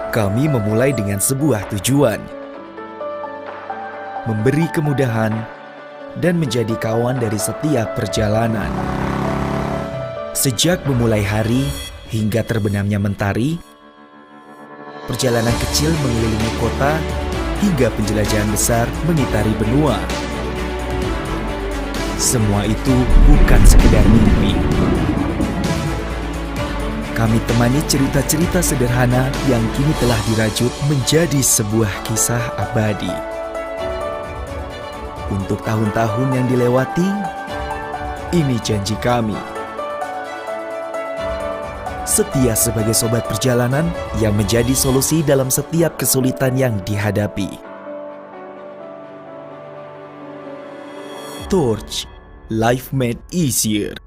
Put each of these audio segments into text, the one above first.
Kami memulai dengan sebuah tujuan, memberi kemudahan, dan menjadi kawan dari setiap perjalanan. Sejak memulai hari hingga terbenamnya mentari, perjalanan kecil mengelilingi kota hingga penjelajahan besar mengitari benua. Semua itu bukan sekedar mimpi. Kami temani cerita-cerita sederhana yang kini telah dirajut menjadi sebuah kisah abadi. Untuk tahun-tahun yang dilewati, ini janji kami. Setia sebagai sobat perjalanan yang menjadi solusi dalam setiap kesulitan yang dihadapi. Torch, Life Made Easier.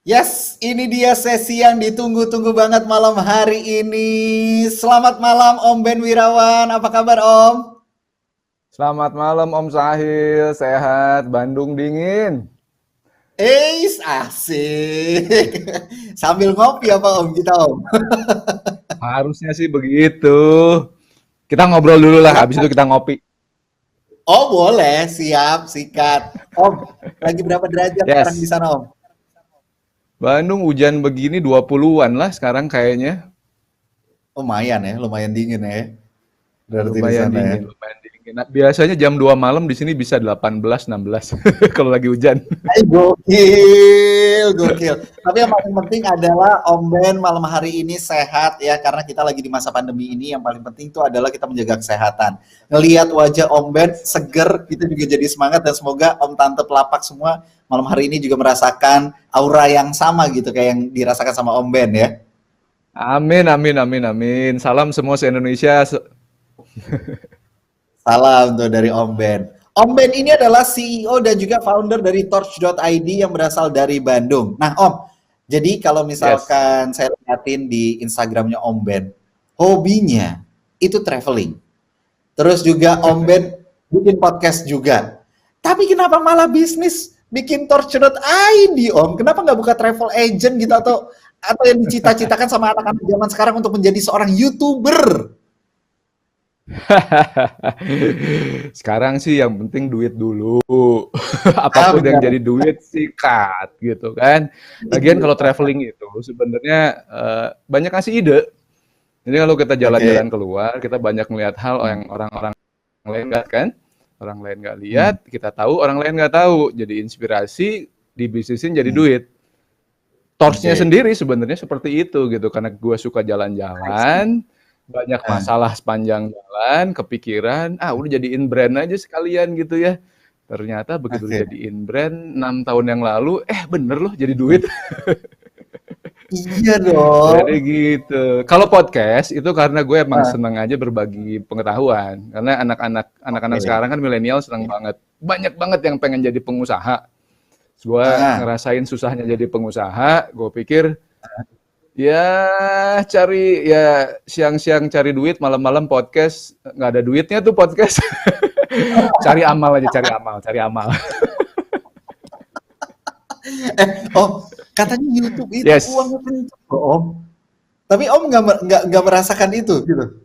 Yes, ini dia sesi yang ditunggu-tunggu banget malam hari ini. Selamat malam Om Ben Wirawan, apa kabar Om? Selamat malam Om Sahil, sehat, Bandung dingin. Asik. Sambil ngopi apa Om kita Om? Harusnya sih begitu. Kita ngobrol dulu lah, habis itu kita ngopi. Oh boleh, siap, sikat. Om, lagi berapa derajat sekarang di Yes. sana Om? Bandung hujan begini 20-an lah sekarang kayaknya. Lumayan dingin ya. Berarti di Lumayan sana ya. dingin, lumayan dingin. Nah, biasanya jam 2 malam di sini bisa 18, 16 kalau lagi hujan. Gokil. Tapi yang paling penting adalah Om Ben malam hari ini sehat ya, karena kita lagi di masa pandemi ini. Yang paling penting itu adalah kita menjaga kesehatan. Ngelihat wajah Om Ben seger, kita juga jadi semangat, dan semoga Om Tante Pelapak semua malam hari ini juga merasakan aura yang sama gitu kayak yang dirasakan sama Om Ben ya. Amin, amin, amin, amin. Salam semua se-Indonesia. Salam tuh dari Om Ben. Om Ben ini adalah CEO dan juga founder dari Torch.id yang berasal dari Bandung. Nah Om, jadi kalau misalkan saya liatin di Instagramnya Om Ben, hobinya itu traveling. Terus juga Om Ben bikin podcast juga. Tapi kenapa malah bisnis bikin Torch.id Om? Kenapa nggak buka travel agent gitu, atau yang dicita-citakan sama anak-anak zaman sekarang untuk menjadi seorang YouTuber? Sekarang sih yang penting duit dulu. Apapun yang Benar. jadi duit sikat gitu kan. Lagian kalau traveling itu sebenarnya banyak kasih ide. Jadi kalau kita jalan-jalan keluar, kita banyak melihat hal yang orang-orang lain nggak kan. Orang lain nggak lihat, kita tahu, orang lain nggak tahu. Jadi inspirasi, dibisnisin jadi duit. Torch-nya sendiri sebenarnya seperti itu gitu. Karena gue suka jalan-jalan, banyak masalah sepanjang jalan, kepikiran, udah jadiin brand aja sekalian gitu ya. Ternyata begitu jadiin brand 6 tahun yang lalu, bener loh jadi duit. Iya dong. Jadi gitu. Kalau podcast itu karena gue emang seneng aja berbagi pengetahuan. Karena anak-anak sekarang kan milenial seneng banget. Banyak banget yang pengen jadi pengusaha. Gue ngerasain susahnya jadi pengusaha, gue pikir ya siang-siang cari duit, malam-malam podcast, nggak ada duitnya tuh podcast. Cari amal aja, cari amal. Katanya YouTube itu Yes. uangnya kenceng loh, Om. Tapi Om nggak merasakan itu, gitu.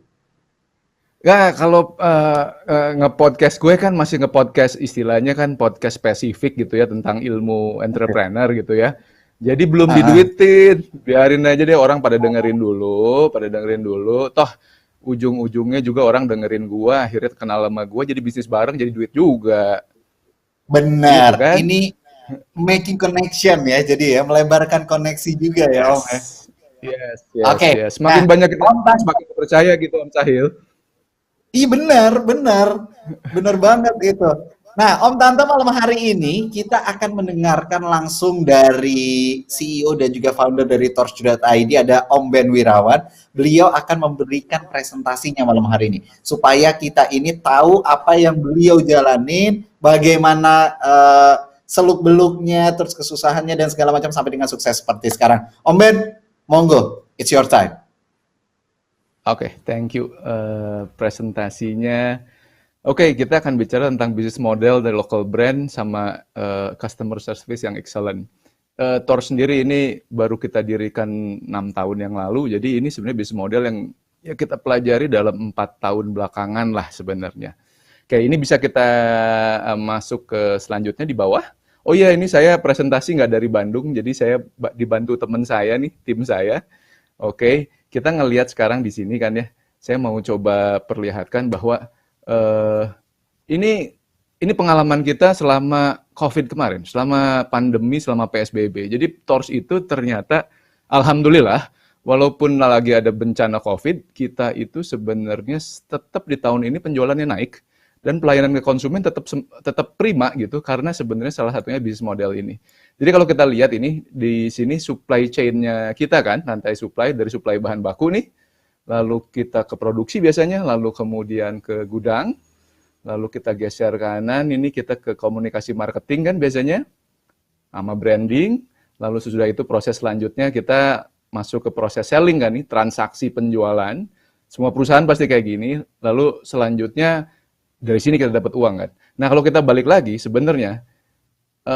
Ya, kalau nge-podcast gue kan masih nge-podcast istilahnya kan podcast spesifik gitu ya tentang ilmu entrepreneur gitu ya. Jadi belum diduitin, biarin aja deh orang pada dengerin dulu. Toh ujung-ujungnya juga orang dengerin gua, akhirnya kenal sama gua, jadi bisnis bareng, jadi duit juga. Benar. Gitu kan? Ini making connection ya, jadi ya melebarkan koneksi juga ya, Om ya. Yes. Oke. Semakin banyak kita, Om Tante, semakin percaya gitu Om Sahil. iya benar banget itu. Nah, Om Tante, malam hari ini kita akan mendengarkan langsung dari CEO dan juga founder dari Torch.id, ada Om Ben Wirawan. Beliau akan memberikan presentasinya malam hari ini, supaya kita ini tahu apa yang beliau jalanin, bagaimana seluk-beluknya, terus kesusahannya, dan segala macam sampai dengan sukses seperti sekarang. Om Ben, monggo, it's your time. Oke, thank you. Presentasinya. Oke, kita akan bicara tentang bisnis model dari local brand sama customer service yang excellent. Tor sendiri ini baru kita dirikan 6 tahun yang lalu, jadi ini sebenarnya bisnis model yang ya kita pelajari dalam 4 tahun belakangan lah sebenarnya. Oke, ini bisa kita masuk ke selanjutnya di bawah. Oh iya, ini saya presentasi nggak dari Bandung, jadi saya dibantu teman saya nih, tim saya. Oke, kita ngelihat sekarang di sini kan ya, saya mau coba perlihatkan bahwa eh, ini pengalaman kita selama COVID kemarin, selama pandemi, selama PSBB. Jadi Tors itu ternyata, alhamdulillah, walaupun lagi ada bencana COVID, kita itu sebenarnya tetap di tahun ini penjualannya naik dan pelayanan ke konsumen tetap prima gitu karena sebenarnya salah satunya bisnis model ini. Jadi kalau kita lihat ini di sini supply chain-nya kita kan, rantai supply dari supply bahan baku nih, lalu kita ke produksi biasanya, lalu kemudian ke gudang, lalu kita geser kanan, ini kita ke komunikasi marketing kan biasanya, sama branding, lalu sesudah itu proses selanjutnya kita masuk ke proses selling kan nih, transaksi penjualan, semua perusahaan pasti kayak gini, lalu selanjutnya dari sini kita dapat uang kan. Nah kalau kita balik lagi sebenarnya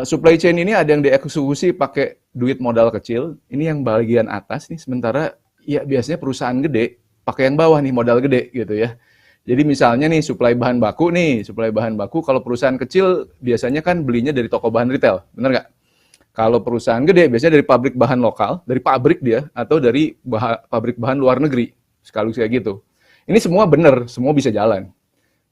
supply chain ini ada yang dieksekusi pakai duit modal kecil, ini yang bagian atas nih, sementara ya biasanya perusahaan gede pakai yang bawah nih modal gede gitu ya. Jadi misalnya nih supply bahan baku kalau perusahaan kecil biasanya kan belinya dari toko bahan retail, bener nggak? Kalau perusahaan gede biasanya dari pabrik bahan lokal, dari pabrik dia atau dari pabrik bahan luar negeri, sekaligus kayak gitu. Ini semua bener, semua bisa jalan.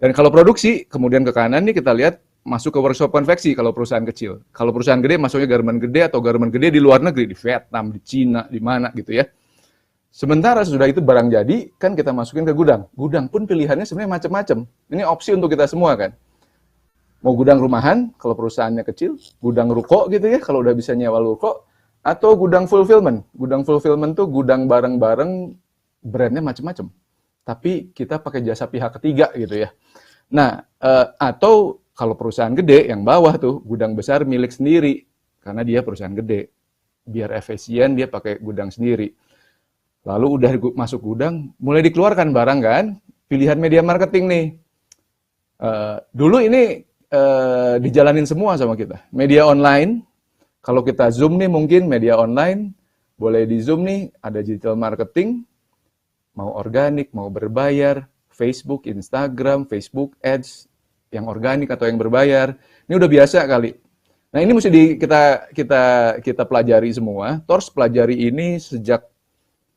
Dan kalau produksi, kemudian ke kanan nih kita lihat masuk ke workshop konveksi kalau perusahaan kecil. Kalau perusahaan gede masuknya garment gede atau garment gede di luar negeri, di Vietnam, di Cina, di mana gitu ya. Sementara sudah itu barang jadi, kan kita masukin ke gudang. Gudang pun pilihannya sebenarnya macam-macam. Ini opsi untuk kita semua kan. Mau gudang rumahan, kalau perusahaannya kecil, gudang ruko gitu ya, kalau udah bisa nyewa ruko, atau gudang fulfillment. Gudang fulfillment tuh gudang bareng-bareng, brandnya macam-macam. Tapi kita pakai jasa pihak ketiga gitu ya. Nah, atau kalau perusahaan gede, yang bawah tuh, gudang besar milik sendiri. Karena dia perusahaan gede. Biar efisien, dia pakai gudang sendiri. Lalu udah masuk gudang, mulai dikeluarkan barang kan, pilihan media marketing nih. Dulu ini dijalanin semua sama kita. Media online, kalau kita Zoom nih mungkin media online, boleh di Zoom nih, ada digital marketing, mau organik, mau berbayar, Facebook, Instagram, Facebook Ads, yang organik atau yang berbayar. Ini udah biasa kali. Nah ini mesti kita pelajari semua. Tors pelajari ini sejak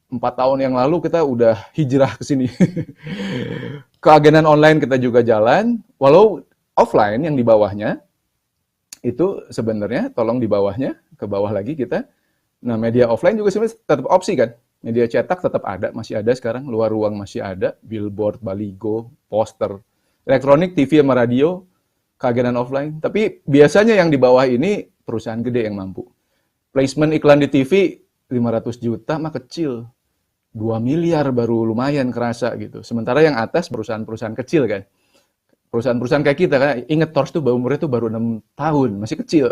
4 tahun yang lalu kita udah hijrah ke sini. Keagenan online kita juga jalan, walau offline yang di bawahnya, itu sebenarnya tolong di bawahnya, ke bawah lagi kita. Nah media offline juga sebenarnya tetap opsi kan. Media cetak tetap ada, masih ada sekarang, luar ruang masih ada, billboard, baligo, poster, elektronik, TV sama radio, keagenan offline. Tapi biasanya yang di bawah ini perusahaan gede yang mampu. Placement iklan di TV 500 juta mah kecil. 2 miliar baru lumayan kerasa gitu. Sementara yang atas perusahaan-perusahaan kecil kan. Perusahaan-perusahaan kayak kita kan, inget Tors tuh umurnya tuh baru 6 tahun, masih kecil.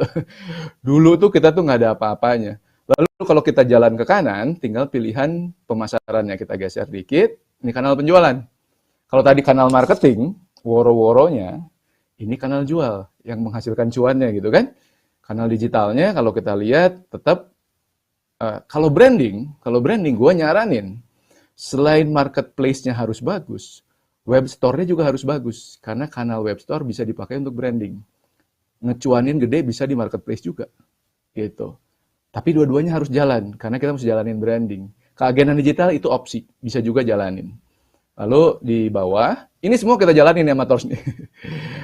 Dulu tuh kita tuh nggak ada apa-apanya. Lalu kalau kita jalan ke kanan, tinggal pilihan pemasarannya kita geser dikit, ini kanal penjualan. Kalau tadi kanal marketing, woro-woronya, ini kanal jual yang menghasilkan cuannya gitu kan. Kanal digitalnya kalau kita lihat tetap kalau branding gue nyaranin selain marketplace-nya harus bagus, web store-nya juga harus bagus karena kanal web store bisa dipakai untuk branding. Ngecuanin gede bisa di marketplace juga. Gitu. Tapi dua-duanya harus jalan, karena kita mesti jalanin branding. Keagenan digital itu opsi, bisa juga jalanin. Lalu di bawah, ini semua kita jalanin ya Mators nih.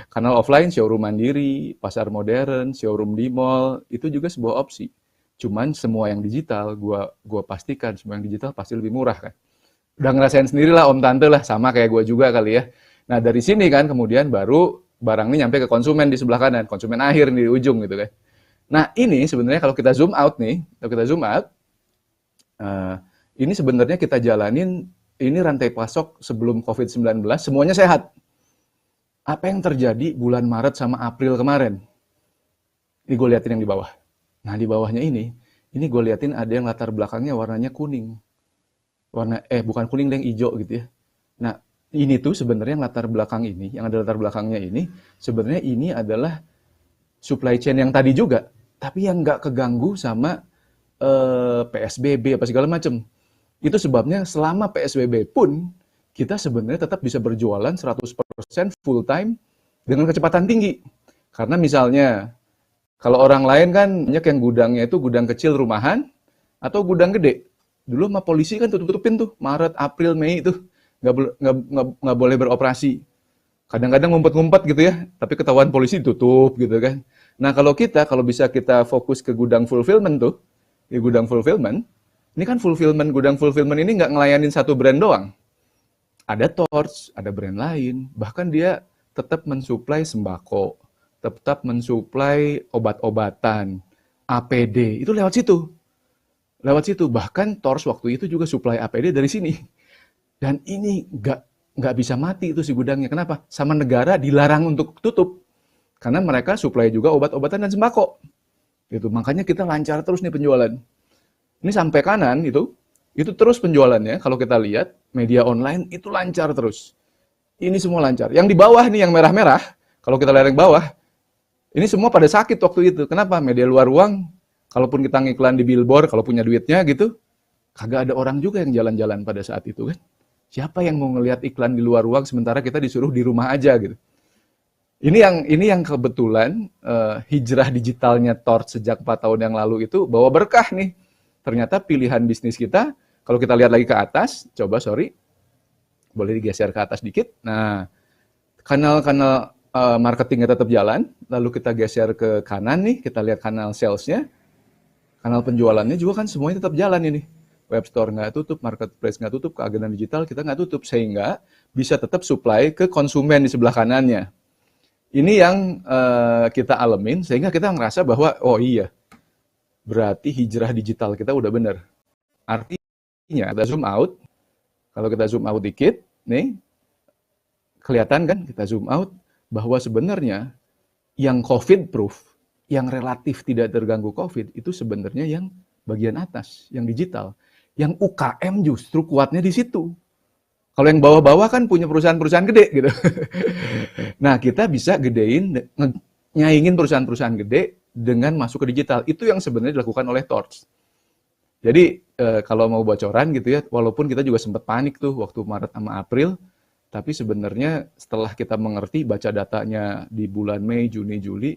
Kanal offline, showroom mandiri, pasar modern, showroom di mall, itu juga sebuah opsi. Cuman semua yang digital, gua pastikan semua yang digital pasti lebih murah kan. Udah ngerasain sendiri lah om tante lah, sama kayak gua juga kali ya. Nah dari sini kan kemudian baru barang ini nyampe ke konsumen di sebelah kanan, konsumen akhir di ujung gitu kan. Nah ini sebenarnya kalau kita zoom out nih, ini sebenarnya kita jalanin, ini rantai pasok sebelum COVID-19, semuanya sehat. Apa yang terjadi bulan Maret sama April kemarin? Ini gue liatin yang di bawah. Nah di bawahnya ini gue liatin ada yang latar belakangnya warnanya kuning. bukan kuning yang hijau gitu ya. Nah, ini tuh sebenarnya yang latar belakang ini, yang ada latar belakangnya ini, sebenarnya ini adalah supply chain yang tadi juga, tapi yang nggak keganggu sama PSBB apa segala macam. Itu sebabnya selama PSBB pun kita sebenarnya tetap bisa berjualan 100% full time dengan kecepatan tinggi. Karena misalnya kalau orang lain kan banyak yang gudangnya itu gudang kecil rumahan atau gudang gede. Dulu sama polisi kan tutup-tutupin tuh Maret, April, Mei itu nggak boleh beroperasi. Kadang-kadang ngumpet-ngumpet gitu ya, tapi ketahuan polisi tutup gitu kan. Nah kalau bisa kita fokus ke gudang fulfillment tuh, di gudang fulfillment, ini kan gudang fulfillment ini nggak ngelayanin satu brand doang. Ada Torch, ada brand lain, bahkan dia tetap mensuplai sembako, tetap mensuplai obat-obatan, APD, itu lewat situ. Lewat situ, bahkan Torch waktu itu juga suplai APD dari sini. Dan ini nggak bisa mati itu si gudangnya. Kenapa? Sama negara dilarang untuk tutup. Karena mereka suplai juga obat-obatan dan sembako. Gitu. Makanya kita lancar terus nih penjualan. Ini sampai kanan itu terus penjualannya. Kalau kita lihat media online itu lancar terus. Ini semua lancar. Yang di bawah nih yang merah-merah, kalau kita lihat yang bawah, ini semua pada sakit waktu itu. Kenapa? Media luar ruang, kalaupun kita ngiklan di billboard, kalau punya duitnya gitu, kagak ada orang juga yang jalan-jalan pada saat itu kan. Siapa yang mau ngelihat iklan di luar ruang sementara kita disuruh di rumah aja gitu. Ini yang kebetulan hijrah digitalnya Torch sejak 4 tahun yang lalu itu bawa berkah nih. Ternyata pilihan bisnis kita, kalau kita lihat lagi ke atas, boleh digeser ke atas dikit. Nah, kanal-kanal marketingnya tetap jalan, lalu kita geser ke kanan nih, kita lihat kanal salesnya, kanal penjualannya juga kan semuanya tetap jalan ini. Web store nggak tutup, marketplace nggak tutup, keagenan digital kita nggak tutup, sehingga bisa tetap supply ke konsumen di sebelah kanannya. Ini yang kita alamin, sehingga kita ngerasa bahwa, oh iya, berarti hijrah digital kita udah bener. Artinya, kita zoom out, kalau kita zoom out dikit, nih, kelihatan kan, kita zoom out, bahwa sebenarnya yang COVID-proof, yang relatif tidak terganggu COVID, itu sebenarnya yang bagian atas, yang digital. Yang UKM justru kuatnya di situ. Kalau yang bawah-bawah kan punya perusahaan-perusahaan gede gitu. Nah, kita bisa nyaingin perusahaan-perusahaan gede dengan masuk ke digital. Itu yang sebenarnya dilakukan oleh Torch. Jadi, kalau mau bocoran gitu ya, walaupun kita juga sempat panik tuh waktu Maret sama April, tapi sebenarnya setelah kita mengerti baca datanya di bulan Mei, Juni, Juli,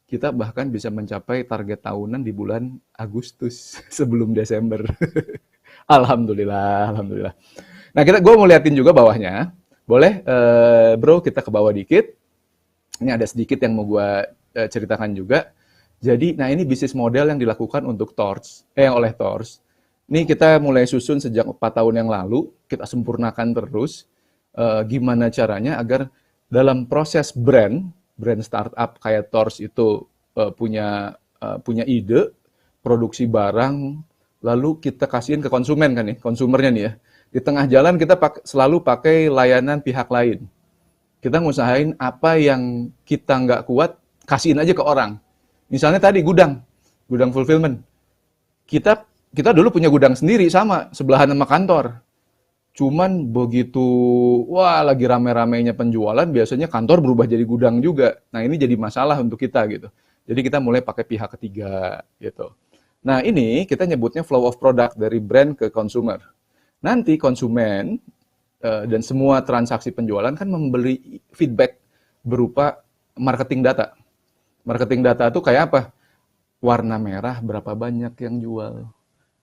kita bahkan bisa mencapai target tahunan di bulan Agustus sebelum Desember. Alhamdulillah. Nah, gue mau liatin juga bawahnya. Boleh, bro, kita ke bawah dikit. Ini ada sedikit yang mau gue ceritakan juga. Jadi, nah ini bisnis model yang dilakukan untuk Torch, oleh Torch. Ini kita mulai susun sejak 4 tahun yang lalu. Kita sempurnakan terus. Gimana caranya agar dalam proses brand startup kayak Torch itu punya ide, produksi barang, lalu kita kasihin ke konsumen kan nih, konsumernya nih ya. Di tengah jalan kita selalu pakai layanan pihak lain. Kita ngusahain apa yang kita nggak kuat, kasihin aja ke orang. Misalnya tadi gudang fulfillment. Kita dulu punya gudang sendiri sama, sebelahan sama kantor. Cuman begitu, lagi rame-ramenya penjualan, biasanya kantor berubah jadi gudang juga. Nah ini jadi masalah untuk kita gitu. Jadi kita mulai pakai pihak ketiga gitu. Nah ini kita nyebutnya flow of product dari brand ke consumer. Nanti konsumen dan semua transaksi penjualan kan memberi feedback berupa marketing data. Marketing data itu kayak apa? Warna merah berapa banyak yang jual?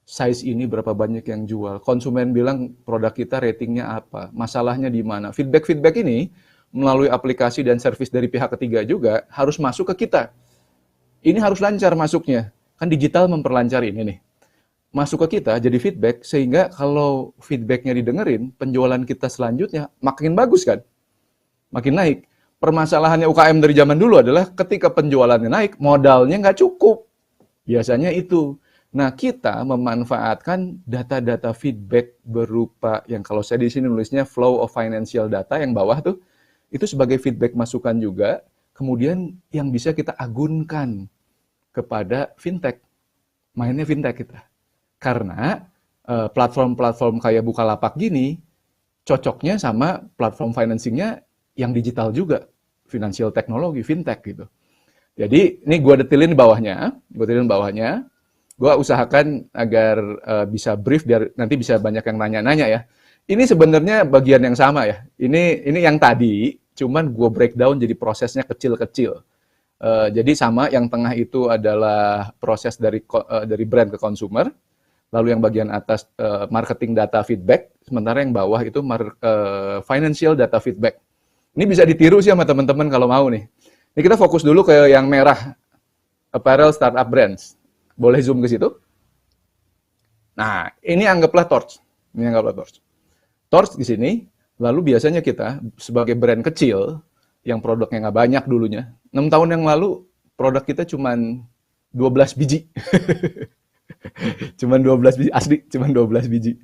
Size ini berapa banyak yang jual? Konsumen bilang produk kita ratingnya apa? Masalahnya di mana? Feedback ini melalui aplikasi dan servis dari pihak ketiga juga harus masuk ke kita. Ini harus lancar masuknya. Kan digital memperlancar ini nih. Masuk ke kita jadi feedback, sehingga kalau feedbacknya didengerin, penjualan kita selanjutnya makin bagus kan? Makin naik. Permasalahannya UKM dari zaman dulu adalah ketika penjualannya naik, modalnya nggak cukup. Biasanya itu. Nah, kita memanfaatkan data-data feedback berupa yang kalau saya di sini nulisnya flow of financial data yang bawah tuh, itu sebagai feedback masukan juga, kemudian yang bisa kita agunkan kepada fintech. Mainnya fintech kita. Karena platform-platform kayak Bukalapak gini cocoknya sama platform financingnya yang digital juga, financial teknologi, fintech gitu. Jadi ini gue detilin bawahnya, gue usahakan agar bisa brief biar nanti bisa banyak yang nanya-nanya ya. Ini sebenarnya bagian yang sama ya. Ini yang tadi, cuman gue breakdown jadi prosesnya kecil-kecil. Jadi sama, yang tengah itu adalah proses dari brand ke consumer, lalu yang bagian atas marketing data feedback, sementara yang bawah itu financial data feedback. Ini bisa ditiru sih sama teman-teman kalau mau nih. Ini kita fokus dulu ke yang merah, apparel startup brands. Boleh zoom ke situ? Nah, ini anggaplah Torch. Torch di sini, lalu biasanya kita sebagai brand kecil, yang produknya nggak banyak dulunya, 6 tahun yang lalu produk kita cuma 12 biji. Cuman 12 biji, asli cuman 12 biji.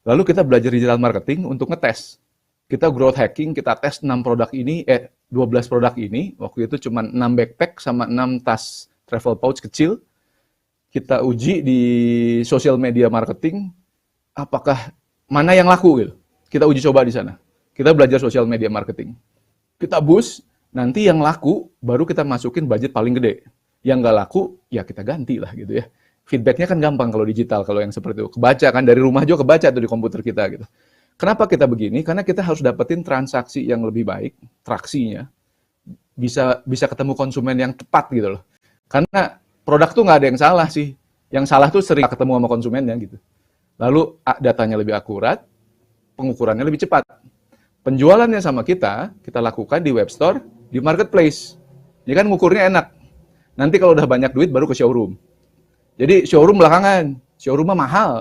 Lalu kita belajar digital marketing untuk ngetes. Kita growth hacking, kita tes 12 produk ini, waktu itu cuma 6 backpack sama 6 tas travel pouch kecil. Kita uji di social media marketing, apakah mana yang laku gitu. Kita uji coba di sana. Kita belajar social media marketing. Kita boost, nanti yang laku baru kita masukin budget paling gede. Yang nggak laku, ya kita ganti lah gitu ya. Feedbacknya kan gampang kalau digital, kalau yang seperti itu. Kebaca kan, dari rumah juga kebaca tuh di komputer kita gitu. Kenapa kita begini? Karena kita harus dapetin transaksi yang lebih baik, traksinya. Bisa ketemu konsumen yang tepat gitu loh. Karena produk tuh nggak ada yang salah sih. Yang salah tuh sering ketemu sama konsumennya gitu. Lalu datanya lebih akurat, pengukurannya lebih cepat. Penjualannya sama kita lakukan di web store, di marketplace. Ya kan ngukurnya enak. Nanti kalau udah banyak duit baru ke showroom. Jadi showroom belakangan, showroom mah mahal.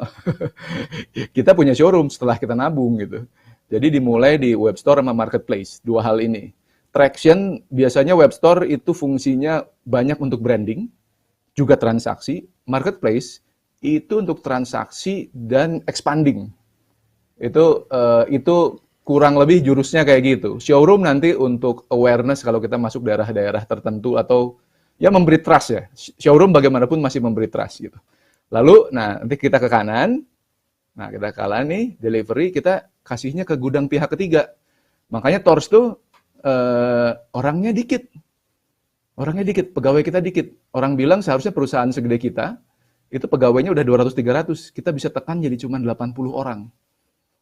Kita punya showroom setelah kita nabung gitu. Jadi dimulai di web store sama marketplace, dua hal ini. Traction, biasanya web store itu fungsinya banyak untuk branding, juga transaksi. Marketplace itu untuk transaksi dan expanding. Itu kurang lebih jurusnya kayak gitu. Showroom nanti untuk awareness kalau kita masuk daerah-daerah tertentu atau ya memberi trust ya. Showroom bagaimanapun masih memberi trust gitu. Lalu, nanti kita ke kanan. Nah, kita ke kanan nih, delivery, kita kasihnya ke gudang pihak ketiga. Makanya Torch tuh orangnya dikit. Pegawai kita dikit. Orang bilang seharusnya perusahaan segede kita, itu pegawainya udah 200-300. Kita bisa tekan jadi cuma 80 orang.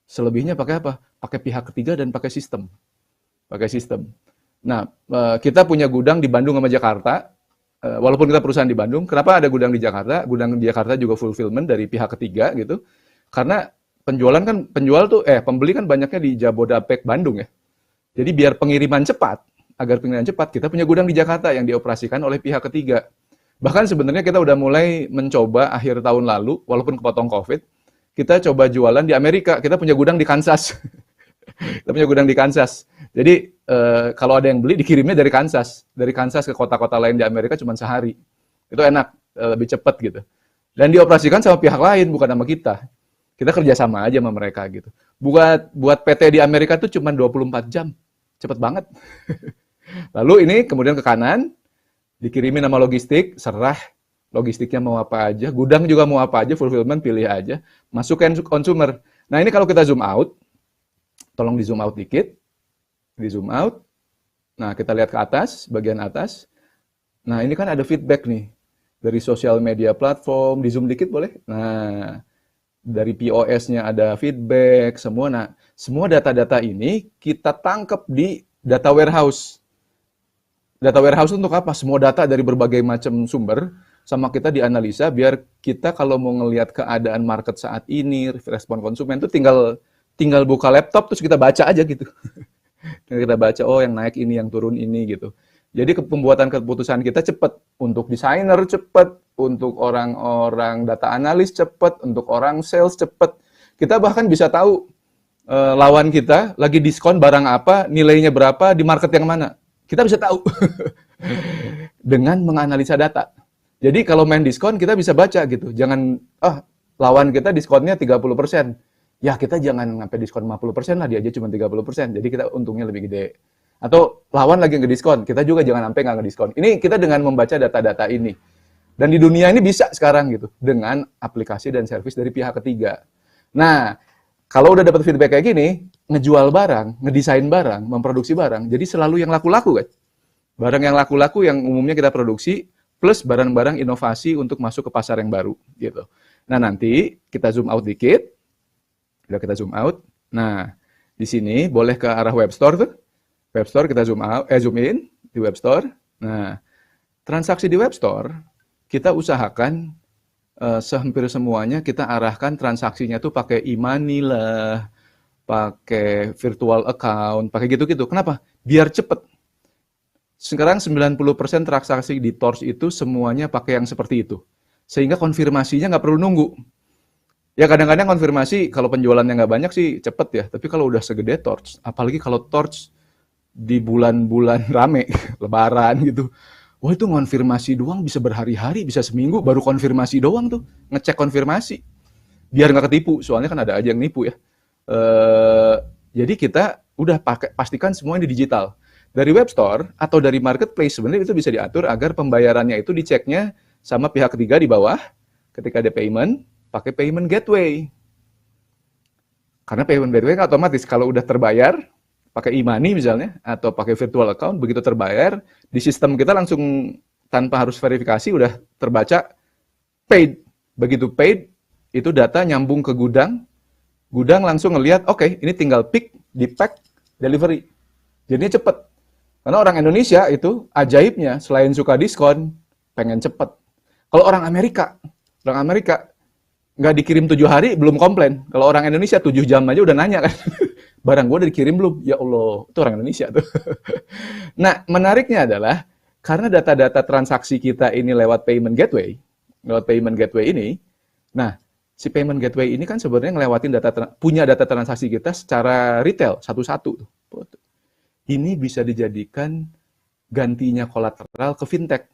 Selebihnya pakai apa? Pakai pihak ketiga dan pakai sistem. Nah, kita punya gudang di Bandung sama Jakarta. Walaupun kita perusahaan di Bandung, kenapa ada gudang di Jakarta? Gudang di Jakarta juga fulfillment dari pihak ketiga gitu. Karena pembeli kan banyaknya di Jabodetabek, Bandung ya. Jadi biar agar pengiriman cepat, kita punya gudang di Jakarta yang dioperasikan oleh pihak ketiga. Bahkan sebenarnya kita udah mulai mencoba akhir tahun lalu, walaupun kepotong COVID, kita coba jualan di Amerika. Kita punya gudang di Kansas. Jadi kalau ada yang beli dikirimnya dari Kansas. Dari Kansas ke kota-kota lain di Amerika cuma sehari. Itu enak, lebih cepat gitu. Dan dioperasikan sama pihak lain, bukan sama kita. Kita kerjasama aja sama mereka gitu. Buat PT di Amerika tuh cuma 24 jam. Cepet banget. Lalu ini kemudian ke kanan, dikirimin sama logistik, serah logistiknya mau apa aja, gudang juga mau apa aja, fulfillment pilih aja, masukkan consumer. Nah ini kalau kita zoom out, tolong di zoom out dikit, di zoom out. Nah kita lihat ke atas, bagian atas. Nah ini kan ada feedback nih, dari social media platform, di zoom dikit boleh? Nah dari POS-nya ada feedback, semua. Nah semua data-data ini kita tangkap di data warehouse. Data warehouse untuk apa? Semua data dari berbagai macam sumber, sama kita dianalisa biar kita kalau mau ngelihat keadaan market saat ini, respon konsumen itu tinggal buka laptop terus kita baca aja gitu. Kita baca, oh yang naik ini, yang turun ini gitu. Jadi pembuatan keputusan kita cepat, untuk desainer cepat, untuk orang-orang data analis cepat, untuk orang sales cepat. Kita bahkan bisa tahu lawan kita lagi diskon barang apa, nilainya berapa, di market yang mana. Kita bisa tahu dengan menganalisa data. Jadi kalau main diskon kita bisa baca gitu. Jangan lawan kita diskonnya 30%. Ya kita jangan sampai diskon 50% lah, dia aja cuma 30%. Jadi kita untungnya lebih gede. Atau lawan lagi ngediskon, kita juga jangan sampai nggak ngediskon. Ini kita dengan membaca data-data ini. Dan di dunia ini bisa sekarang gitu, dengan aplikasi dan servis dari pihak ketiga. Nah, kalau udah dapat feedback kayak gini, ngejual barang, ngedesain barang, memproduksi barang, jadi selalu yang laku-laku kan. Barang yang laku-laku yang umumnya kita produksi, plus barang-barang inovasi untuk masuk ke pasar yang baru gitu. Nah, nanti kita zoom out dikit. Udah kita zoom out. Nah, di sini boleh ke arah web store tuh. Web store kita zoom out, zoom in di web store. Nah, transaksi di web store kita usahakan hampir semuanya kita arahkan transaksinya tuh pakai e-money lah, pakai virtual account, pakai gitu-gitu. Kenapa? Biar cepet. Sekarang 90% transaksi di Torch itu semuanya pakai yang seperti itu. Sehingga konfirmasinya nggak perlu nunggu. Ya kadang-kadang konfirmasi kalau penjualannya nggak banyak sih cepet ya. Tapi kalau udah segede Torch, apalagi kalau Torch di bulan-bulan rame, lebaran gitu. Wah itu konfirmasi doang bisa berhari-hari, bisa seminggu baru konfirmasi doang tuh. Ngecek konfirmasi. Biar nggak ketipu, soalnya kan ada aja yang nipu ya. Jadi kita udah pastikan semuanya di digital. Dari web store atau dari marketplace sebenarnya itu bisa diatur agar pembayarannya itu diceknya sama pihak ketiga di bawah ketika ada payment, pakai payment gateway. Karena payment gateway kan otomatis kalau udah terbayar, pakai e-money misalnya, atau pakai virtual account, begitu terbayar, di sistem kita langsung tanpa harus verifikasi udah terbaca paid. Begitu paid, itu data nyambung ke gudang, gudang langsung ngelihat, oke, ini tinggal pick, di-pack, delivery. Jadinya cepet. Karena orang Indonesia itu ajaibnya, selain suka diskon, pengen cepet. Kalau orang Amerika nggak dikirim 7 hari, belum komplain. Kalau orang Indonesia 7 jam aja udah nanya kan, barang gue udah dikirim belum? Ya Allah, itu orang Indonesia tuh. Nah, menariknya adalah, karena data-data transaksi kita ini lewat payment gateway ini, nah, si payment gateway ini kan sebenarnya ngelewatin punya data transaksi kita secara retail, satu-satu. Ini bisa dijadikan gantinya kolateral ke fintech.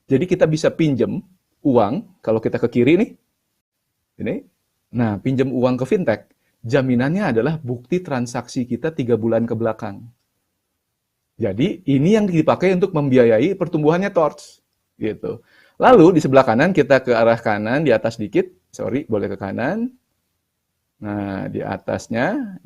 Jadi kita bisa pinjam uang, kalau kita ke kiri nih, ini, nah pinjam uang ke fintech, jaminannya adalah bukti transaksi kita 3 bulan ke belakang. Jadi ini yang dipakai untuk membiayai pertumbuhannya Torch, gitu. Lalu di sebelah kanan kita ke arah kanan, di atas dikit, boleh ke kanan. Nah, di atasnya,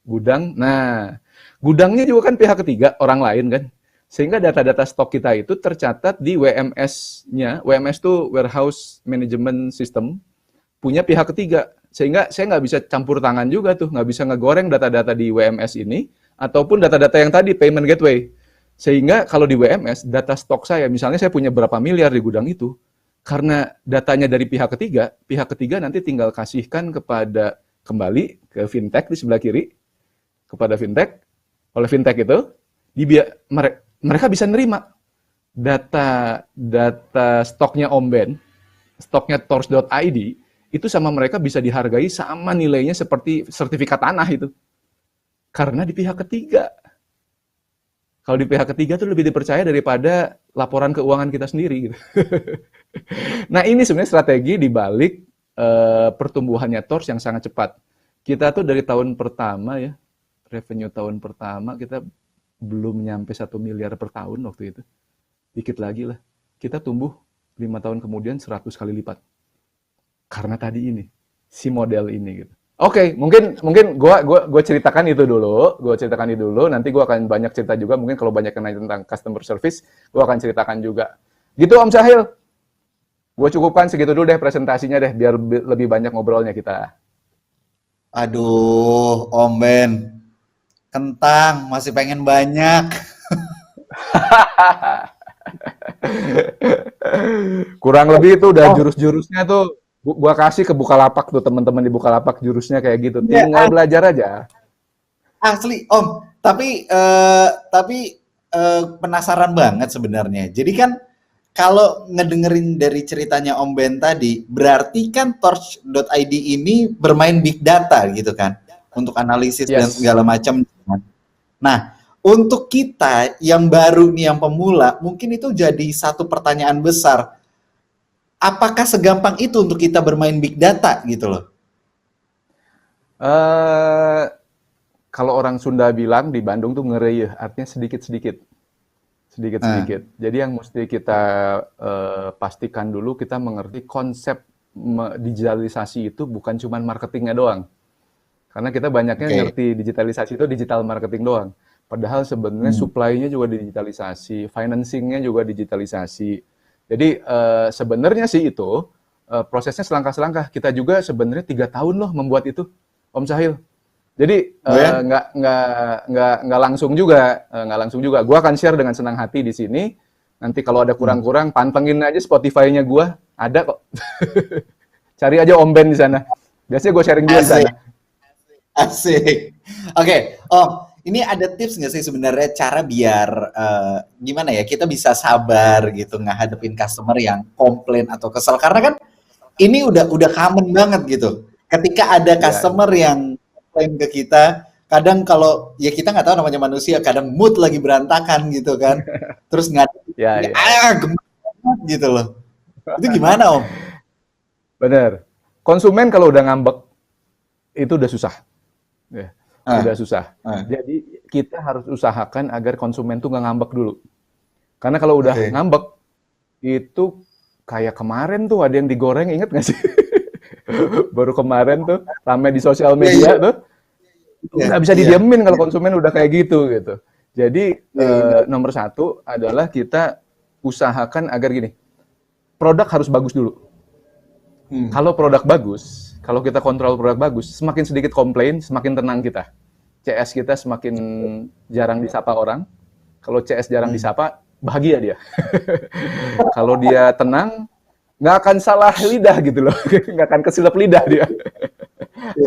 gudang. Nah, gudangnya juga kan pihak ketiga, orang lain kan. Sehingga data-data stok kita itu tercatat di WMS-nya. WMS itu Warehouse Management System, punya pihak ketiga. Sehingga saya nggak bisa campur tangan juga tuh, nggak bisa ngegoreng data-data di WMS ini, ataupun data-data yang tadi, payment gateway. Sehingga kalau di WMS, data stok saya, misalnya saya punya berapa miliar di gudang itu, karena datanya dari pihak ketiga nanti tinggal kasihkan kembali ke fintech di sebelah kiri, kepada fintech, oleh fintech itu, mereka bisa nerima data stoknya Omben, stoknya Torch.id, itu sama mereka bisa dihargai sama nilainya seperti sertifikat tanah itu. Karena di pihak ketiga. Kalau di pihak ketiga itu lebih dipercaya daripada laporan keuangan kita sendiri. Gitu. Nah ini sebenarnya strategi di balik pertumbuhannya Torch yang sangat cepat. Kita tuh dari tahun pertama ya, revenue tahun pertama kita belum nyampe 1 miliar per tahun waktu itu. Dikit lagi lah. Kita tumbuh 5 tahun kemudian 100 kali lipat. Karena tadi ini, si model ini gitu. Oke, mungkin gua ceritakan itu dulu. Nanti gua akan banyak cerita juga. Mungkin kalau banyak yang nanya tentang customer service, gua akan ceritakan juga. Gitu Om Sahil. Gua cukupkan segitu dulu deh presentasinya deh, biar lebih banyak ngobrolnya kita. Aduh, Om Ben. Kentang, masih pengen banyak. Kurang lebih itu udah jurus-jurusnya tuh. Gua kasih ke Bukalapak tuh, teman-teman di Bukalapak jurusnya kayak gitu. Tinggal belajar aja. Asli, Om. Tapi penasaran banget sebenarnya. Jadi kan kalau ngedengerin dari ceritanya Om Ben tadi, berarti kan Torch.id ini bermain big data gitu kan, untuk analisis dan segala macam. Nah, untuk kita yang baru nih, yang pemula, mungkin itu jadi satu pertanyaan besar. Apakah segampang itu untuk kita bermain big data gitu loh? Kalau orang Sunda bilang di Bandung tuh ngereyeh, artinya sedikit-sedikit. sedikit-sedikit. Jadi yang mesti kita pastikan dulu, kita mengerti konsep digitalisasi itu bukan cuma marketingnya doang. Karena kita banyaknya ngerti digitalisasi itu digital marketing doang. Padahal sebenarnya supply-nya juga digitalisasi, financing-nya juga digitalisasi. Jadi sebenarnya sih itu prosesnya selangkah-selangkah. Kita juga sebenarnya 3 tahun loh membuat itu, Om Sahil. Jadi nggak langsung juga, nggak langsung juga. Gua akan share dengan senang hati di sini. Nanti kalau ada kurang-kurang, pantengin aja Spotify-nya gua, ada kok. Cari aja Om Ben di sana. Biasanya gue sharing juga di sana. Asik. Oke, ini ada tips nggak sih sebenarnya cara biar gimana ya kita bisa sabar gitu ngadepin customer yang komplain atau kesel, karena kan ini udah common banget gitu. Ketika ada customer yang komplain ke kita, kadang kalau ya kita nggak tahu namanya manusia, kadang mood lagi berantakan gitu kan, terus gemes gitu loh. Itu gimana Om? Bener. Konsumen kalau udah ngambek itu udah susah. Ya, udah susah. Jadi kita harus usahakan agar konsumen tuh nggak ngambek dulu. Karena kalau udah ngambek, itu kayak kemarin tuh ada yang digoreng, inget nggak sih? Baru kemarin tuh, rame di sosial media tuh. Nggak bisa didiemin kalau konsumen udah kayak gitu. Jadi nomor 1 adalah kita usahakan agar gini, produk harus bagus dulu. Kalau produk bagus, kalau kita kontrol produk bagus, semakin sedikit komplain, semakin tenang kita. CS kita semakin jarang disapa orang. Kalau CS jarang disapa, bahagia dia. Kalau dia tenang, nggak akan salah lidah gitu loh. Nggak akan kesilap lidah dia.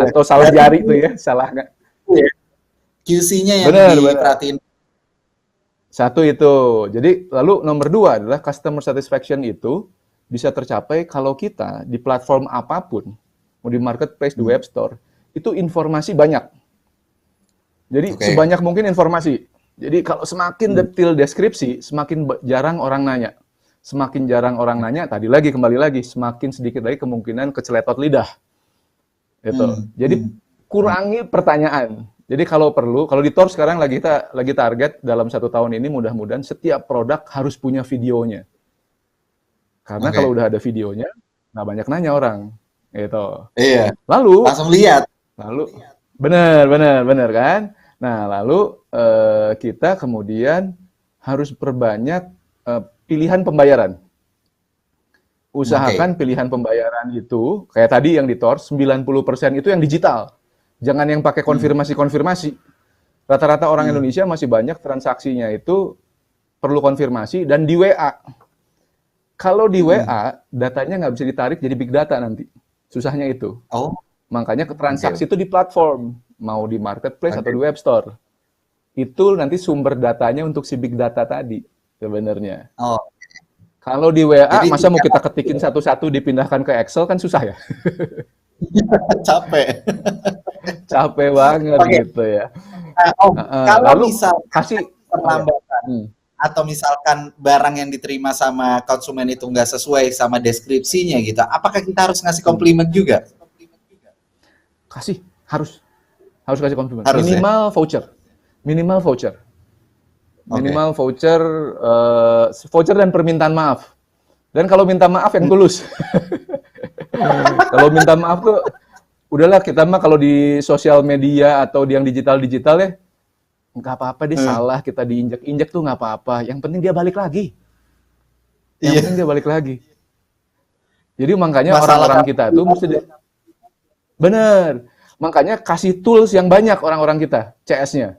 Atau salah jari tuh ya, salah nggak. QC-nya yang diperhatiin. Satu itu. Jadi lalu nomor 2 adalah customer satisfaction itu bisa tercapai kalau kita di platform apapun, mau di marketplace, di web store, itu informasi banyak. Jadi sebanyak mungkin informasi. Jadi kalau semakin detail deskripsi, semakin jarang orang nanya. Semakin jarang orang nanya, kembali lagi, semakin sedikit lagi kemungkinan keceletot lidah. Itu. Jadi kurangi pertanyaan. Jadi kalau perlu, kalau di Tor sekarang lagi target dalam 1 tahun ini mudah-mudahan setiap produk harus punya videonya. Karena kalau udah ada videonya, nggak banyak nanya orang. Gitu. Iya. Lalu langsung lihat. Lalu benar kan? Nah, lalu kita kemudian harus perbanyak pilihan pembayaran. Usahakan pilihan pembayaran itu kayak tadi yang di Tor 90% itu yang digital. Jangan yang pakai konfirmasi. Rata-rata orang Indonesia masih banyak transaksinya itu perlu konfirmasi dan di WA. Kalau di WA, datanya nggak bisa ditarik jadi big data nanti. Susahnya itu. Makanya transaksi itu di platform. Mau di marketplace atau di web store. Itu nanti sumber datanya untuk si big data tadi sebenarnya. Kalau di WA, jadi, masa mau kita ketikin satu-satu dipindahkan ke Excel kan susah ya? Capek banget gitu ya. Kalau lalu misal kasih perlambatan atau misalkan barang yang diterima sama konsumen itu nggak sesuai sama deskripsinya gitu, apakah kita harus ngasih komplimen juga? Harus kasih komplimen. Minimal voucher. Voucher dan permintaan maaf. Dan kalau minta maaf yang tulus. Kalau minta maaf tuh, udahlah kita mah kalau di sosial media atau di yang digital ya, nggak apa-apa deh salah kita diinjak-injak tuh nggak apa-apa. Yang penting dia balik lagi. Jadi makanya orang-orang kita tuh mesti bener. Makanya kasih tools yang banyak orang-orang kita, CS-nya.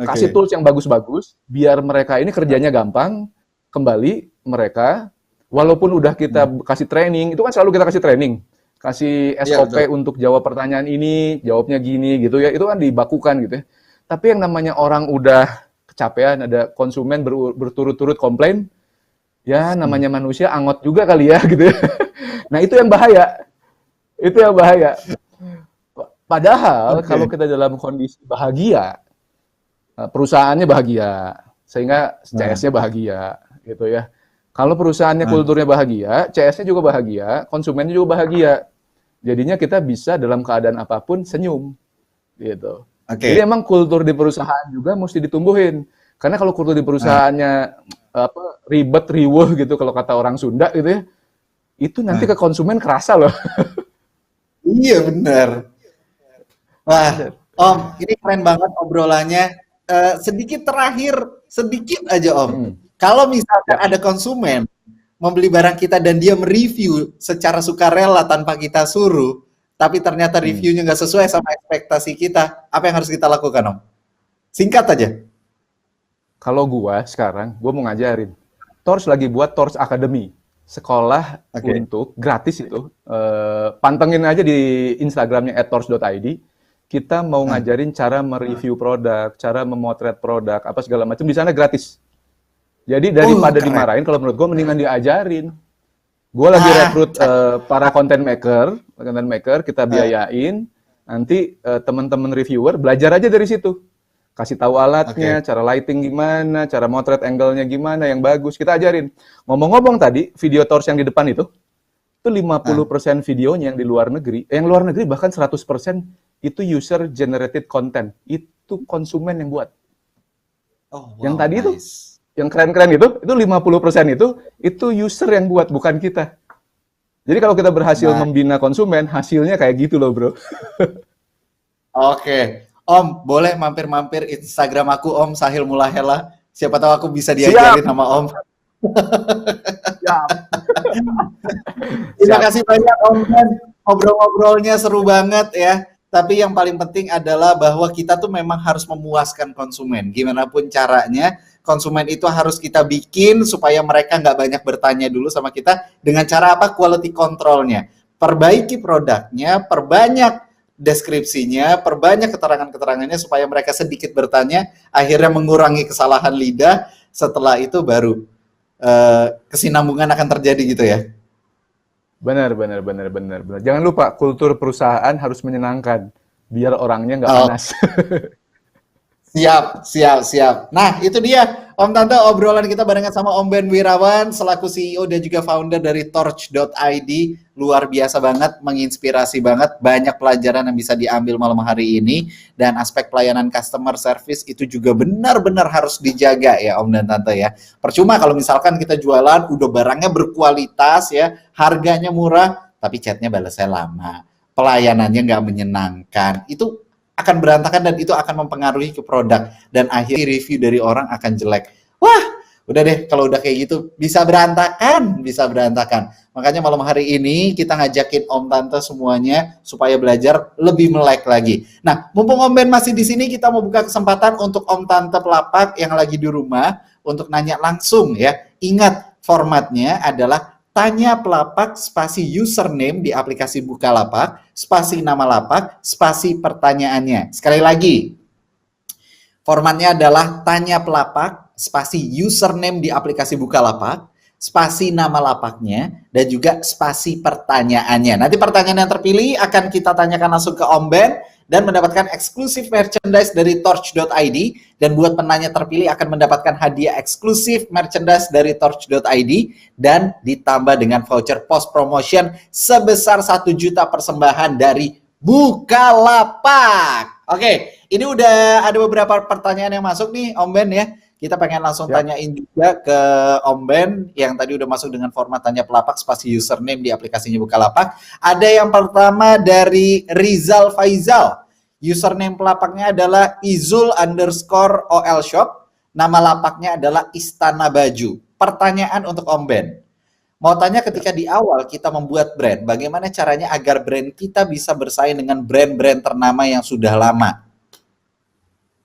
Kasih tools yang bagus-bagus, biar mereka ini kerjanya gampang, kembali mereka, walaupun udah kita kasih training, itu kan selalu kita kasih training, kasih SOP untuk jawab pertanyaan ini, jawabnya gini gitu ya, itu kan dibakukan gitu ya. Tapi yang namanya orang udah kecapean, ada konsumen berturut-turut komplain, ya namanya manusia angot juga kali ya gitu ya. Nah itu yang bahaya. Padahal kalau kita dalam kondisi bahagia, perusahaannya bahagia, sehingga CS-nya bahagia, gitu ya. Kalau perusahaannya kulturnya bahagia, CS-nya juga bahagia, konsumennya juga bahagia. Jadinya kita bisa dalam keadaan apapun senyum, gitu. Jadi emang kultur di perusahaan juga mesti ditumbuhin. Karena kalau kultur di Nah, perusahaannya ribet, riweuh gitu kalau kata orang Sunda gitu ya, itu nanti nah. ke konsumen kerasa loh. Iya benar. Wah, Bener. Om, ini keren banget obrolannya. Sedikit terakhir, sedikit aja Om. Mm. Kalau misalkan Ya. ada konsumen membeli barang kita dan dia mereview secara sukarela tanpa kita suruh, tapi ternyata Mm. reviewnya nggak sesuai sama ekspektasi kita, apa yang harus kita lakukan Om? Singkat aja. Kalau gua mau ngajarin. Torch lagi buat Torch Academy, sekolah Oke. untuk gratis itu. Pantengin aja di Instagramnya @torch.id. Kita mau Nah, ngajarin cara mereview produk, cara memotret produk, apa segala macam di sana gratis. Jadi daripada keren. dimarahin, kalau menurut gue mendingan diajarin. Gue lagi Ah, rekrut para content maker kita biayain. Nanti teman-teman reviewer belajar aja dari situ. Kasih tahu alatnya, oke. cara lighting gimana, cara motret angle-nya gimana yang bagus, kita ajarin. Ngomong-ngomong tadi, video Torch yang di depan itu Nah, 50% videonya yang di luar negeri, yang luar negeri bahkan 100% itu user generated content. Itu konsumen yang buat. oh Yang wow, tadi itu, nice. yang keren-keren itu 50% itu user yang buat, bukan kita. Jadi kalau kita berhasil Nah, membina konsumen, hasilnya kayak gitu loh, bro. oke. Om, boleh mampir-mampir Instagram aku Om Sahil Mulahela. Siapa tahu aku bisa Siap, diajarin sama Om. siap, Terima siap. kasih banyak Om Ben. Ngobrol-ngobrolnya seru banget ya. Tapi yang paling penting adalah bahwa kita tuh memang harus memuaskan konsumen. Gimana pun caranya, konsumen itu harus kita bikin supaya mereka nggak banyak bertanya dulu sama kita dengan cara apa? Quality controlnya. Perbaiki produknya, perbanyak deskripsinya, perbanyak keterangan-keterangannya supaya mereka sedikit bertanya, akhirnya mengurangi kesalahan lidah. Setelah itu baru kesinambungan akan terjadi gitu ya. Benar, benar, benar, benar, benar. Jangan lupa, kultur perusahaan harus menyenangkan, biar orangnya nggak Oh, panas. siap, siap, siap. Nah, itu dia Om Tante obrolan kita barengan sama Om Ben Wirawan selaku CEO dan juga founder dari Torch.id. Luar biasa banget, menginspirasi banget, banyak pelajaran yang bisa diambil malam hari ini dan aspek pelayanan customer service itu juga benar-benar harus dijaga ya Om dan Tante ya. Percuma kalau misalkan kita jualan udah barangnya berkualitas ya, harganya murah, tapi chatnya balasnya lama, pelayanannya nggak menyenangkan. Itu akan berantakan dan itu akan mempengaruhi ke produk dan akhirnya review dari orang akan jelek. Wah, udah deh kalau udah kayak gitu bisa berantakan, bisa berantakan. Makanya malam hari ini kita ngajakin Om Tante semuanya supaya belajar lebih melek lagi. Nah, mumpung Om Ben masih di sini, kita mau buka kesempatan untuk Om Tante pelapak yang lagi di rumah untuk nanya langsung ya. Ingat formatnya adalah tanya pelapak spasi username di aplikasi Bukalapak, spasi nama lapak, spasi pertanyaannya. Sekali lagi, formatnya adalah tanya pelapak, spasi username di aplikasi Bukalapak, spasi nama lapaknya, dan juga spasi pertanyaannya. Nanti pertanyaan yang terpilih akan kita tanyakan langsung ke Om Ben dan mendapatkan eksklusif merchandise dari Torch.id. Dan buat penanya terpilih akan mendapatkan hadiah eksklusif merchandise dari Torch.id dan ditambah dengan voucher post promotion sebesar 1 juta persembahan dari Bukalapak. Oke, ini udah ada beberapa pertanyaan yang masuk nih Om Ben ya. Kita pengen langsung Siap. tanyain juga ke Om Ben yang tadi udah masuk dengan format tanya pelapak spasi username di aplikasinya Bukalapak. Ada yang pertama dari Rizal Faizal. Username pelapaknya adalah Izul_OL Shop. Nama lapaknya adalah Istana Baju. Pertanyaan untuk Om Ben. Mau tanya ketika di awal kita membuat brand, bagaimana caranya agar brand kita bisa bersaing dengan brand-brand ternama yang sudah lama?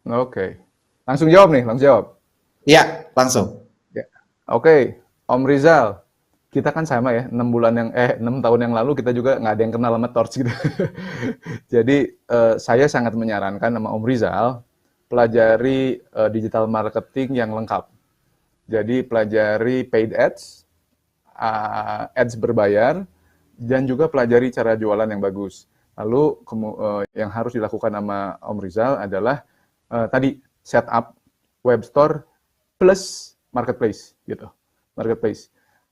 Oke. Langsung jawab nih, langsung jawab. Ya, langsung. Ya. Oke, Om Rizal. Kita kan sama ya, 6 tahun yang lalu kita juga nggak ada yang kenal sama Torch gitu. Jadi saya sangat menyarankan sama Om Rizal pelajari digital marketing yang lengkap. Jadi pelajari paid ads, ads berbayar, dan juga pelajari cara jualan yang bagus. Lalu yang harus dilakukan sama Om Rizal adalah tadi setup web store plus marketplace gitu. Marketplace.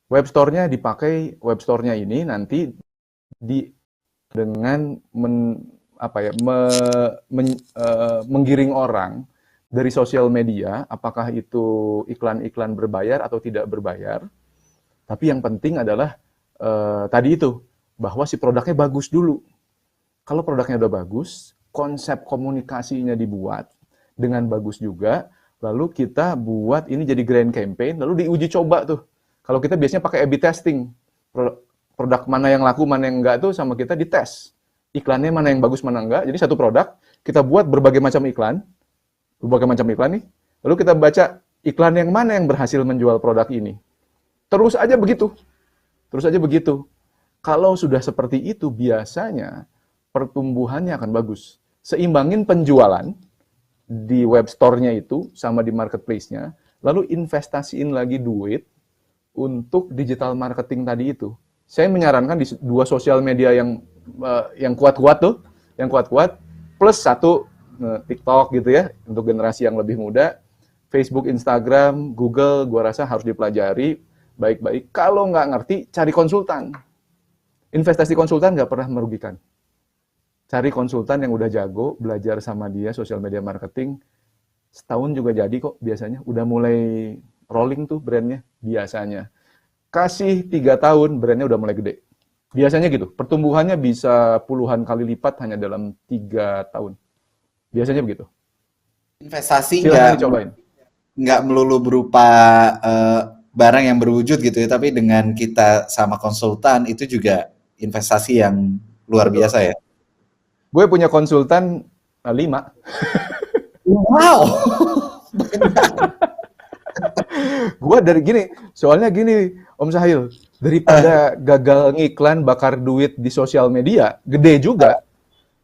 Web store-nya dipakai, web store-nya ini nanti dengan menggiring orang dari sosial media, apakah itu iklan-iklan berbayar atau tidak berbayar. Tapi yang penting adalah tadi itu, bahwa si produknya bagus dulu. Kalau produknya udah bagus, konsep komunikasinya dibuat dengan bagus juga, lalu kita buat ini jadi grand campaign, lalu diuji coba tuh. Kalau kita biasanya pakai A/B testing, produk mana yang laku, mana yang enggak tuh sama kita dites. Iklannya mana yang bagus, mana enggak. Jadi satu produk, kita buat berbagai macam iklan nih, lalu kita baca iklan yang mana yang berhasil menjual produk ini. Terus aja begitu. Kalau sudah seperti itu, biasanya pertumbuhannya akan bagus. Seimbangin penjualan di web store-nya itu sama di marketplace-nya, lalu investasiin lagi duit untuk digital marketing tadi itu. Saya menyarankan di dua sosial media yang kuat-kuat tuh, plus satu TikTok gitu ya, untuk generasi yang lebih muda, Facebook, Instagram, Google, gua rasa harus dipelajari baik-baik. Kalau nggak ngerti, cari konsultan. Investasi konsultan nggak pernah merugikan. Cari konsultan yang udah jago, belajar sama dia sosial media marketing, setahun juga jadi kok biasanya. Udah mulai rolling tuh brandnya biasanya. Kasih 3 tahun, brandnya udah mulai gede. Biasanya gitu, pertumbuhannya bisa puluhan kali lipat hanya dalam 3 tahun. Biasanya begitu. Investasi Silahkan dicobain. nggak melulu berupa barang yang berwujud gitu ya, tapi dengan kita sama konsultan itu juga investasi yang luar biasa ya. Gue punya konsultan 5. Wow. Gue dari gini, soalnya gini, Om Sahil, daripada gagal ngiklan bakar duit di sosial media, gede juga,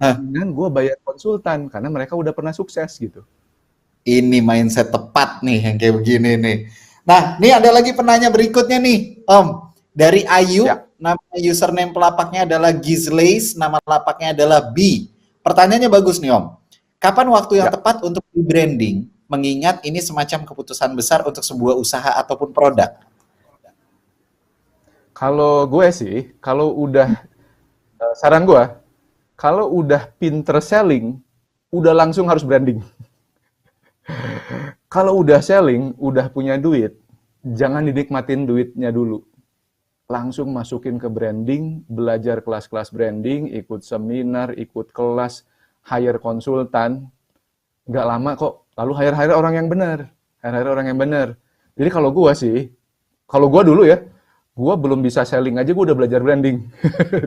dengan gue bayar konsultan, karena mereka udah pernah sukses gitu. Ini mindset tepat nih yang kayak begini nih. Nah, ini ada lagi penanya berikutnya nih, Om. Dari Ayu, nama username pelapaknya adalah Gizlays, nama lapaknya adalah B. Pertanyaannya bagus nih, Om. Kapan waktu yang tepat untuk rebranding, mengingat ini semacam keputusan besar untuk sebuah usaha ataupun produk? Kalau gue sih, kalau udah, saran gue, kalau udah pinter selling, udah langsung harus branding. Kalau udah selling, udah punya duit, jangan dinikmatin duitnya dulu. Langsung masukin ke branding, belajar kelas-kelas branding, ikut seminar, ikut kelas, hire konsultan. Nggak lama kok, lalu hire orang yang benar. Jadi kalau gue sih, kalau gue dulu ya, gue belum bisa selling aja, gue udah belajar branding.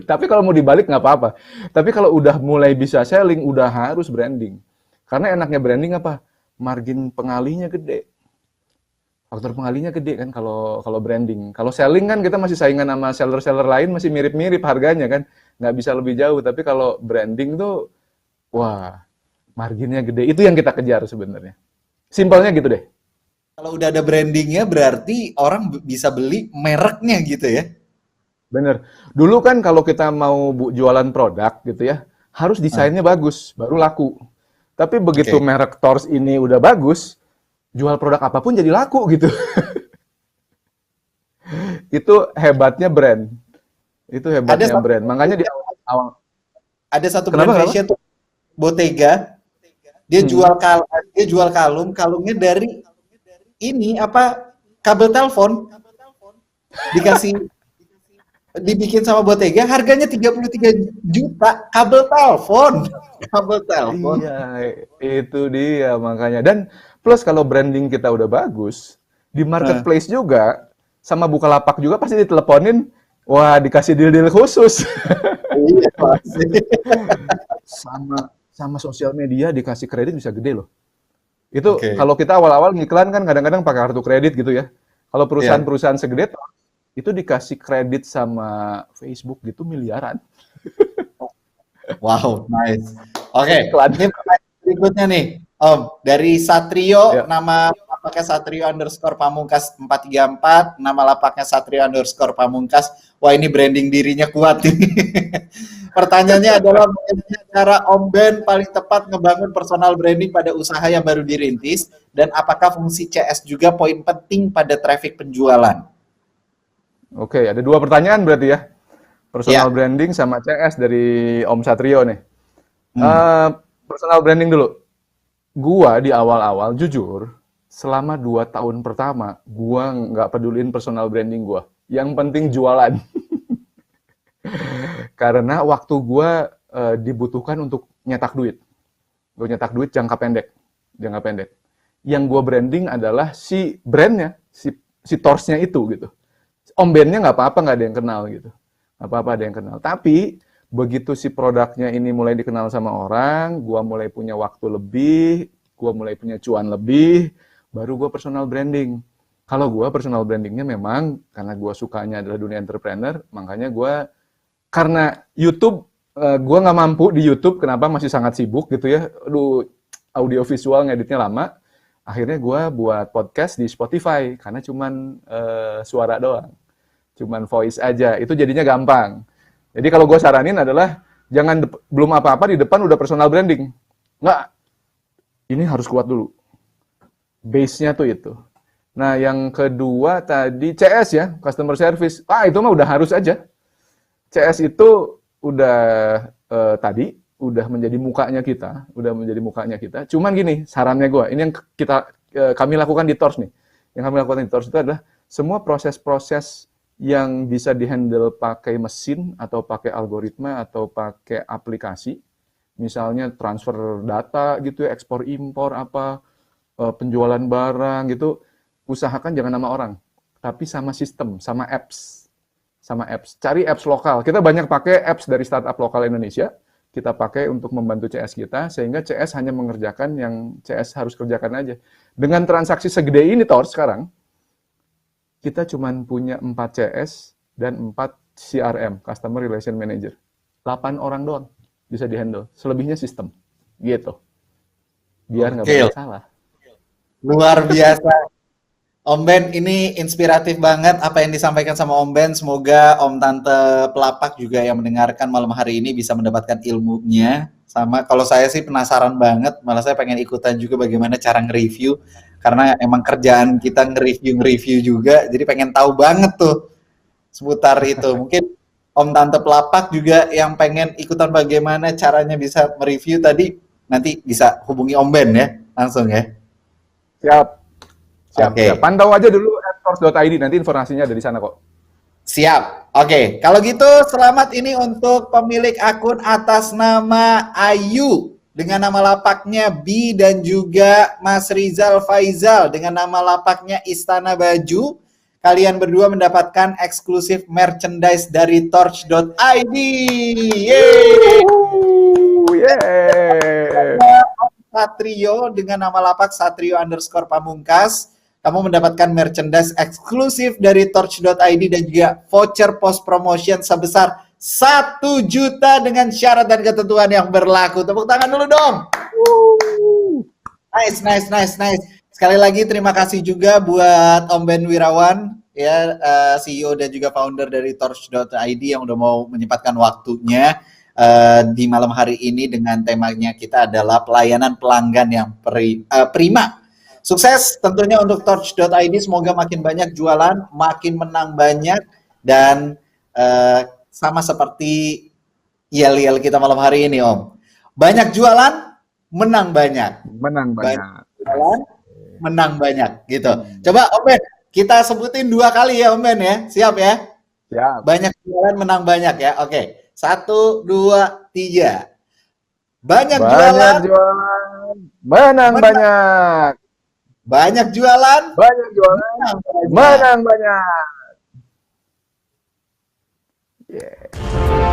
Tapi kalau mau dibalik nggak apa-apa. Tapi kalau udah mulai bisa selling, udah harus branding. Karena enaknya branding apa? Margin pengalihnya gede. Faktor pengalihnya gede kan kalau branding. Kalau selling kan kita masih saingan sama seller-seller lain, masih mirip-mirip harganya kan. Nggak bisa lebih jauh. Tapi kalau branding tuh, wah, marginnya gede. Itu yang kita kejar sebenarnya. Simpelnya gitu deh. Kalau udah ada brandingnya berarti orang bisa beli mereknya gitu ya? Bener. Dulu kan kalau kita mau jualan produk gitu ya, harus desainnya bagus, baru laku. Tapi begitu merek Tors ini udah bagus, jual produk apapun jadi laku gitu. Itu hebatnya brand. Brand. Makanya di awal ada satu brand fashion tuh, Bottega. Dia jual kalungnya dari ini apa kabel telepon. Dibikin sama Bottega, harganya 33 juta kabel telepon. Iya, itu dia makanya. Dan plus kalau branding kita udah bagus, di marketplace juga, sama Bukalapak juga pasti diteleponin, wah dikasih deal-deal khusus. Iya, pasti. Sama sosial media dikasih kredit bisa gede loh. Itu kalau kita awal-awal ngiklan kan kadang-kadang pakai kartu kredit gitu ya. Kalau perusahaan-perusahaan segede, itu dikasih kredit sama Facebook gitu miliaran. Wow, nice. Oke, ini pertanyaan berikutnya nih, Om. Dari Satrio, nama lapaknya Satrio_Pamungkas 434, nama lapaknya Satrio_Pamungkas. Wah, ini branding dirinya kuat ini. Pertanyaannya adalah bagaimana cara Om Ben paling tepat ngebangun personal branding pada usaha yang baru dirintis, dan apakah fungsi CS juga poin penting pada traffic penjualan? Oke, ada 2 pertanyaan berarti ya. Personal branding sama CS dari Om Satrio nih. Personal branding dulu. gua di awal-awal jujur, selama 2 tahun pertama, gua nggak peduliin personal branding gua. Yang penting jualan. Karena waktu gua dibutuhkan untuk nyetak duit. Gue nyetak duit jangka pendek. Jangka pendek. Yang gua branding adalah si brandnya, si Torch-nya itu gitu. Om Ben-nya nggak apa-apa, nggak ada yang kenal gitu. Nggak apa-apa ada yang kenal. Tapi begitu si produknya ini mulai dikenal sama orang, gua mulai punya waktu lebih, gua mulai punya cuan lebih, baru gua personal branding. Kalau gua personal brandingnya memang karena gua sukanya adalah dunia entrepreneur, makanya gua karena YouTube gua nggak mampu di YouTube, kenapa masih sangat sibuk gitu ya. Aduh, audio visual ngeditnya lama. Akhirnya gua buat podcast di Spotify karena cuman suara doang. Cuman voice aja. Itu jadinya gampang. Jadi kalau gue saranin adalah jangan belum apa-apa di depan udah personal branding. Nggak. Ini harus kuat dulu. Base-nya tuh itu. Nah, yang kedua tadi CS ya, customer service. Itu mah udah harus aja. CS itu udah tadi udah menjadi mukanya kita, Cuman gini, sarannya gue, ini yang kami lakukan di Torch nih. Yang kami lakukan di Torch itu adalah semua proses-proses yang bisa dihandle pakai mesin atau pakai algoritma atau pakai aplikasi, misalnya transfer data gitu ya, ekspor impor apa, penjualan barang gitu, usahakan jangan nama orang, tapi sama sistem, sama apps. Cari apps lokal. Kita banyak pakai apps dari startup lokal Indonesia, kita pakai untuk membantu CS kita, sehingga CS hanya mengerjakan yang CS harus kerjakan aja. Dengan transaksi segede ini Tor sekarang, kita cuma punya 4 CS dan 4 CRM, Customer Relation Manager. 8 orang doang bisa dihandle. Selebihnya sistem. Gitu. Biar nggak banyak salah. Luar biasa. Om Ben, ini inspiratif banget apa yang disampaikan sama Om Ben. Semoga Om Tante Pelapak juga yang mendengarkan malam hari ini bisa mendapatkan ilmunya. Sama, kalau saya sih penasaran banget, malah saya pengen ikutan juga bagaimana cara nge-review. Karena emang kerjaan kita nge-review juga, jadi pengen tahu banget tuh seputar itu. Mungkin Om Tante Pelapak juga yang pengen ikutan bagaimana caranya bisa mereview tadi, nanti bisa hubungi Om Ben ya, langsung ya. Siap. Pantau aja dulu @torch.id, nanti informasinya ada di sana kok. Siap. Oke, kalau gitu selamat ini untuk pemilik akun atas nama Ayu dengan nama lapaknya B dan juga Mas Rizal Faizal dengan nama lapaknya Istana Baju. Kalian berdua mendapatkan eksklusif merchandise dari torch.id. Yeay! Satrio dengan nama lapak Satrio_Pamungkas. Kamu mendapatkan merchandise eksklusif dari torch.id dan juga voucher post promotion sebesar 1 juta dengan syarat dan ketentuan yang berlaku. Tepuk tangan dulu dong. Nice. Sekali lagi terima kasih juga buat Om Ben Wirawan, ya, CEO dan juga founder dari torch.id yang udah mau menyempatkan waktunya di malam hari ini dengan temanya kita adalah pelayanan pelanggan yang prima. Sukses tentunya untuk torch.id, semoga makin banyak jualan, makin menang banyak, dan sama seperti yel-yel kita malam hari ini Om. Banyak jualan, menang banyak. Banyak jualan, menang banyak gitu. Coba Om Ben, kita sebutin 2 kali ya Om Ben ya, siap ya? Siap. Banyak jualan, menang banyak ya, oke. 1, 2, 3. Banyak jualan, menang banyak. Banyak jualan, menang banyak. Yeah.